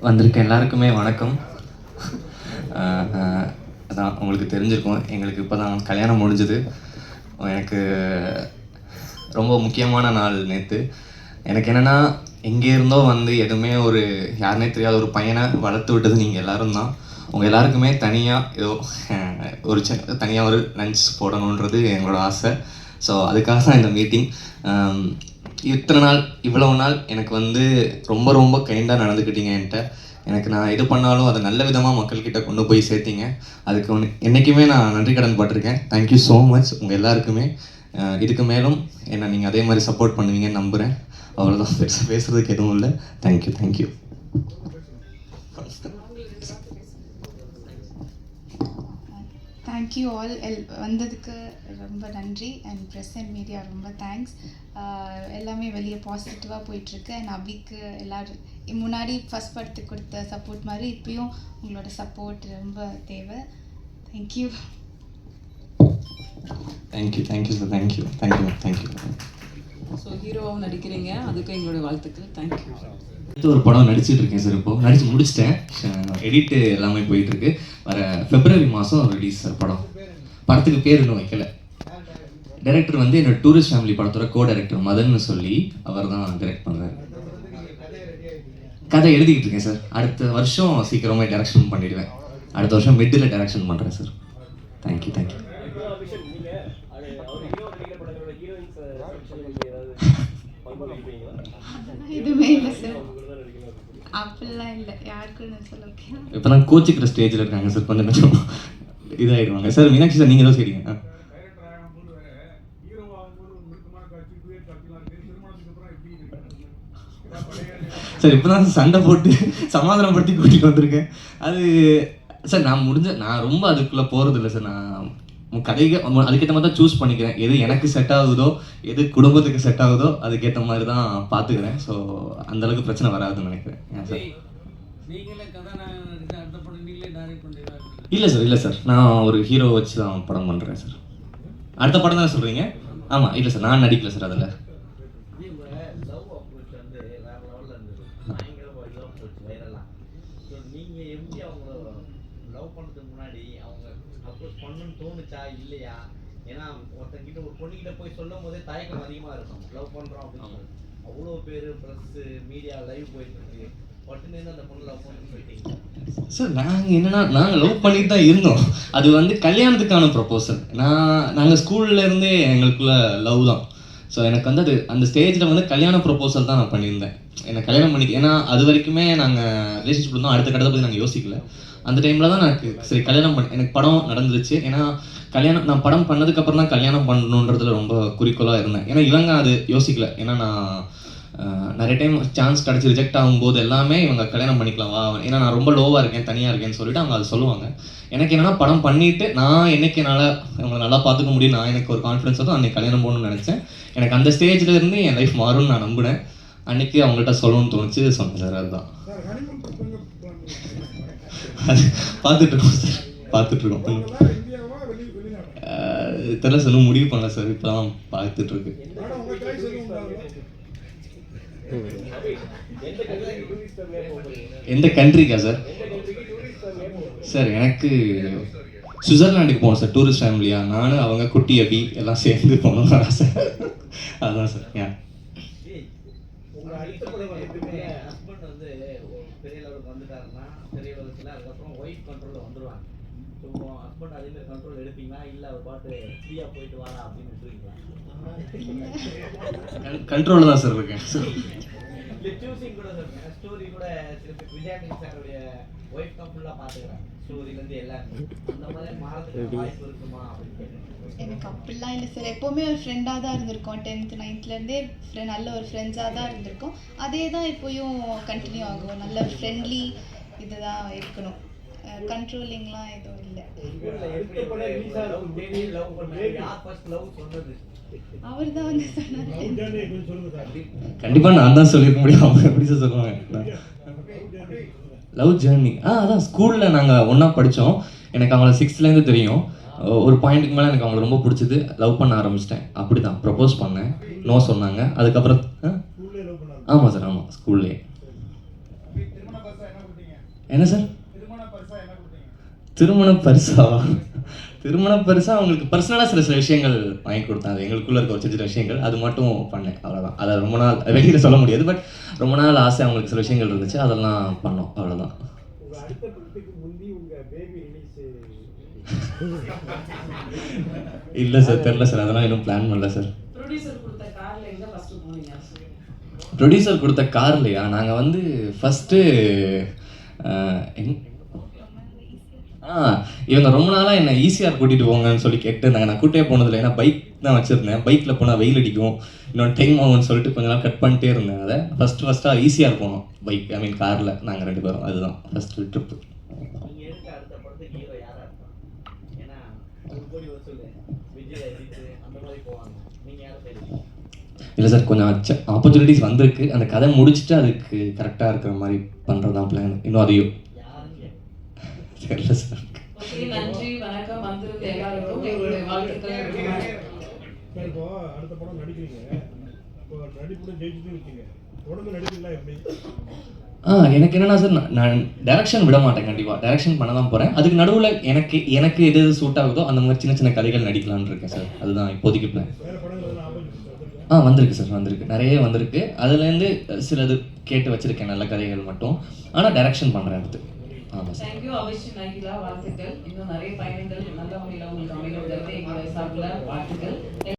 வந்திருக்க எல்லாருக்குமே வணக்கம். அதான் உங்களுக்கு தெரிஞ்சிருக்கும், எங்களுக்கு இப்போ தான் கல்யாணம் முடிஞ்சுது. எனக்கு ரொம்ப முக்கியமான நாள் நேற்று. எனக்கு என்னென்னா, எங்கே இருந்தோ வந்து எதுவுமே யாருனே தெரியாத ஒரு பையனை வளர்த்து விட்டது நீங்கள் எல்லோரும் தான். உங்கள் எல்லாருக்குமே தனியாக ஏதோ தனியாக ஒரு லஞ்ச் போடணுன்றது எங்களோட ஆசை. ஸோ அதுக்காக தான் இந்த மீட்டிங். இத்தனை நாள் இவ்வளவு நாள் எனக்கு வந்து ரொம்ப ரொம்ப கைண்டாக நடந்துக்கிட்டீங்க என்கிட்ட. எனக்கு நான் எது பண்ணாலும் அதை நல்ல விதமாக மக்கள்கிட்ட கொண்டு போய் சேர்த்திங்க. அதுக்கு என்றைக்குமே நான் நன்றி கடன் பட்டிருக்கேன். தேங்க்யூ ஸோ மச் உங்கள் எல்லாருக்குமே. இதுக்கு மேலும் என்னை நீங்கள் அதே மாதிரி சப்போர்ட் பண்ணுவீங்கன்னு நம்புகிறேன். அவ்வளோதான், பேசுகிறதுக்கு எதுவும் இல்லை. Thank you thank you. தேங்க்யூ ஆல் வந்ததுக்கு ரொம்ப நன்றி. அண்ட் ப்ரெஸ் அண்ட் மீடியா ரொம்ப தேங்க்ஸ். எல்லாமே வெளியே பாசிட்டிவாக போயிட்டுருக்கு. அண்ட் அபிக்கு எல்லோரும் முன்னாடி ஃபஸ்ட் படத்துக்கு கொடுத்த சப்போர்ட் மாதிரி இப்பயும் உங்களோட சப்போர்ட் ரொம்ப தேவை. Thank you thank you thank you sir. Thank you thank you thank you. So ஹீரோவாகவும் நடிக்கிறீங்க, அதுக்கு எங்களோட வாழ்த்துக்கள். தேங்க்யூ. ஒரு படம் நடிச்சிட்டு இருக்கேன் சார். இப்போ நடிச்சு முடிச்சிட்டேன். எடிட்டு எல்லாமே போயிட்டுருக்கு. வர February மாதம் ரிலீஸ் சார் படம். படத்துக்கு பேர் இன்னும் வைக்கல. டைரக்டர் வந்து என்னோட டூரிஸ்ட் ஃபேமிலி படத்தோட டைரக்டர் மதன்னு சொல்லி அவர் தான் டைரக்ட் பண்ணுறாரு. கதை எழுதிக்கிட்டு இருக்கேன் சார். அடுத்த வருஷம் சீக்கிரமாக டைரக்ஷன் பண்ணிடுவேன். அடுத்த வருஷம் மிட்டில் டைரக்ஷன் பண்ணுறேன் சார். Thank you thank you. எதுவுமே இல்லை சார், அப்படிலாம் இல்லை. யாருக்கும் சொல்ல ஓகே. இப்போ தான் கோச்சிக்கிற ஸ்டேஜில் இருக்காங்க சார். கொஞ்சம் இதாகிடுவாங்க சார். மீனாட்சி சார் நீங்கள் தான் சரிங்க. சார் இப்போ தான் சண்டை போட்டு சமாதானப்படுத்தி கூட்டிகிட்டு வந்திருக்கேன். அது சார் நான் ரொம்ப அதுக்குள்ளே போகிறது இல்லை சார். நான் கதைக்கு அதுக்கேற்ற மாதிரி தான் சூஸ் பண்ணிக்கிறேன். எது எனக்கு செட் ஆகுதோ, எது குடும்பத்துக்கு செட் ஆகுதோ அதுக்கேற்ற மாதிரி தான் பார்த்துக்கிறேன். ஸோ அந்தளவுக்கு பிரச்சனை வராதுன்னு நினைக்கிறேன். ஏன் சார்? இல்லை சார், இல்லை சார், நான் ஒரு ஹீரோ வச்சு தான் படம் பண்ணுறேன் சார். அடுத்த படம் தானே சொல்கிறீங்க? ஆமாம். இல்லை சார், நான் நடிக்கல சார் அதில். தோணுச்சா இல்லையா? ஏன்னா ஒருத்தங்கிட்ட ஒரு பொண்ணுகிட்ட போய் சொல்லும் போதே தயக்கம் அதிகமா இருக்கும். லவ் பண்றோம் அப்படின்னு அவ்வளோ பேர் ப்ரெஸ் மீடியா லைவ் போயிட்டு இருக்கு. பட்டுன்னு அந்த பொண்ணு லவ் பண்ணி போயிட்டீங்க சார். நாங்கள் லவ் பண்ணிட்டு தான் இருந்தோம். அது வந்து கல்யாணத்துக்கான ப்ரப்போசல். நாங்கள் ஸ்கூல்லேருந்தே எங்களுக்குள்ள லவ் தான். ஸோ எனக்கு வந்து அந்த ஸ்டேஜில் வந்து கல்யாண ப்ரப்போசல் தான் நான் பண்ணியிருந்தேன். எனக்கு கல்யாணம் பண்ணிக்க, ஏன்னா அது வரைக்குமே நாங்கள் ரிலேஷன்ஷிப் இருந்தோம். அடுத்த கட்டத்தை பற்றி நாங்கள் யோசிக்கல. அந்த டைமில் தான் எனக்கு சரி கல்யாணம் எனக்கு படம் நடந்துருச்சு. ஏன்னா நான் படம் பண்ணதுக்கப்புறம் தான் கல்யாணம் பண்ணணுன்றதுல ரொம்ப குறிக்கோளாக இருந்தேன். ஏன்னா இவங்க அது யோசிக்கல. ஏன்னா நான் நிறைய டைம் சான்ஸ் கிடச்சி ரிஜெக்ட் ஆகும்போது எல்லாமே இவங்க கல்யாணம் பண்ணிக்கலாம் வா, ஏன்னா நான் ரொம்ப லோவாக இருக்கேன், தனியாக இருக்கேன்னு சொல்லிட்டு அவங்க அதை சொல்லுவாங்க. எனக்கு என்னென்னா படம் பண்ணிவிட்டு நான் என்னைக்கு என்னால் இவங்களை நல்லா பார்த்துக்க முடியும், நான் எனக்கு ஒரு கான்ஃபிடன்ஸ் வந்து அன்றைக்கி கல்யாணம் போகணும்னு நினச்சேன். எனக்கு அந்த ஸ்டேஜில் இருந்து என் லைஃப் மாறும்னு நான் நம்பினேன். அன்றைக்கி அவங்கள்ட்ட சொல்லணும்னு தோணுச்சு, சொன்னேன் சார். அதுதான் அது பார்த்துட்ருக்கோம் சார், பார்த்துட்ருக்கோம். தெரியல சார், இன்னும் முடிவு பண்ணல சார். இப்போ தான் பார்த்துட்ருக்கு. எந்த கண்ட்ரிக்கா சார்? சார் எனக்கு சுவிட்சர்லாண்டுக்கு போகணும் சார். டூரிஸ்ட் ஃபேமிலியா நானும் அவங்க குட்டி அபி எல்லாம் சேர்ந்து போகணும்னு ஆசை. அதுதான் சார். ஏன் கண்ட்ரோல் தான் சார் இருக்கேன். எனக்கு அப்படிலாம் இல்லை சார். எப்போவுமே ஒரு ஃப்ரெண்டாக தான் இருந்திருக்கோம். 10th 9thலேருந்தே நல்ல ஒரு ஃப்ரெண்ட்ஸாக தான் இருந்திருக்கோம். அதே தான் இப்போயும் கண்டினியூ ஆகும். நல்ல ஃப்ரெண்ட்லி இதுதான் இருக்கணும். கண்ட்ரோலிங்லாம் எதுவும் இல்லை. அவர் தான் வந்து சொன்னார். கண்டிப்பாக நான் தான் சொல்லியிருக்க முடியும். அவங்க எப்படி சார் சொல்லுவாங்க? லவ் ஜேர்னி அதான் ஸ்கூலில் நாங்கள் ஒன்றா படித்தோம். எனக்கு அவங்கள 6thலேருந்து தெரியும். ஒரு பாயிண்ட்டுக்கு மேலே எனக்கு அவங்கள ரொம்ப பிடிச்சது, லவ் பண்ண ஆரம்பிச்சிட்டேன். அப்படி தான் ப்ரப்போஸ் பண்ணேன், நோ சொன்னாங்க. அதுக்கப்புறம் ஆமாம் சார், ஆமாம் ஸ்கூல்லே. என்ன சார்? திருமண பரிசாவா? திருமண பரிசா அவங்களுக்கு பர்சனலாக சில சில விஷயங்கள் வாங்கி கொடுத்தேன். அது எங்களுக்குள்ள இருக்க ஒரு சின்ன சின்ன விஷயங்கள் அது மட்டும் பண்ணேன், அவ்வளோதான். அதை ரொம்ப நாள் வெளியில் சொல்ல முடியாது, பட் ரொம்ப நாள் ஆசை அவங்களுக்கு சில விஷயங்கள் இருந்துச்சு, அதெல்லாம் பண்ணோம், அவ்வளோதான். இல்லை சார், தெரில சார், அதெல்லாம் இன்னும் பிளான் பண்ணல சார். ப்ரொடியூசர் கொடுத்த கார்ல எங்க ஃபர்ஸ்ட் போனீங்க? ப்ரொடியூசர் கொடுத்த கார்லையா? நாங்கள் வந்து ஃபஸ்ட்டு இவங்க ரொம்ப நாளாக என்னை ஈசிஆர் கூட்டிகிட்டு போங்கன்னு சொல்லி கேட்டுருந்தாங்க. நான் கூட்டே போனதில்லை, ஏன்னா பைக் தான் வச்சுருந்தேன். பைக்கில் போனால் வெயில் அடிக்கும், இன்னொரு டைம் ஆகும்னு சொல்லிட்டு கொஞ்ச நாள் கட் பண்ணிட்டே இருந்தேன். அதை ஃபஸ்ட்டாக ஈசிஆர் போனோம் பைக், ஐ மீன் காரில், நாங்கள் 2 பேரும். அதுதான் ஃபஸ்ட்டு ட்ரிப்பு. நீங்க எடுத்த அடுத்த படத்துக்கு ஹீரோ யாரா இருப்பாங்க? ஏன்னா 1 கோடி வசூல் விஜய், அஜித் அந்த மாதிரி போவாங்க. நீங்க யாரை தேடுவீங்க? இல்லை சார், கொஞ்சம் ஆப்பர்ச்சுனிட்டிஸ் வந்திருக்கு. அந்த கதை முடிச்சுட்டு அதுக்கு கரெக்டாக இருக்கிற மாதிரி பண்ணுறது தான் பிளான். இன்னும் அதையும் யாருன்னு தெரியல சார். ஓகே, நன்றி, வணக்கம். வந்திருந்த எல்லாருக்கும் எங்களுடைய வாழ்த்துக்கள். இப்போ அடுத்த படம் நடிக்கிறீங்க, இப்போ நடிப்புல ஜெயிச்சுட்டு இருக்கீங்க, தொடர்ந்து நடிப்பீங்களா எப்படி? எனக்கு என்னன்னா சார், நான் டைரக்ஷன் விட மாட்டேன். கண்டிப்பாக டைரக்ஷன் பண்ண தான் போகிறேன். அதுக்கு நடுவில் எனக்கு எது எது சூட் ஆகுதோ அந்த மாதிரி சின்ன சின்ன கதைகள் நடிக்கலான்னு இருக்கேன் சார். அதுதான் இப்போதைக்கு பிளான். வேற படங்கள் எல்லாம் ஆப்போசிட் வந்திருக்கு சார், வந்திருக்கு, நிறைய வந்திருக்கு. அதுலேருந்து சிலது கேட்டு வச்சுருக்கேன், நல்ல கதைகள் மட்டும். ஆனால் டைரக்ஷன் பண்ணுறேன் அடுத்து. ஆமாம் சார். தேங்க்யூ அபிஷ், நகிலா, வாழ்த்துக்கள். இன்னும் நிறைய பயணங்கள் நல்ல வகையில் உங்களுக்கு அமைகிறது எங்களுடைய சார்பில் வாழ்த்துக்கள்.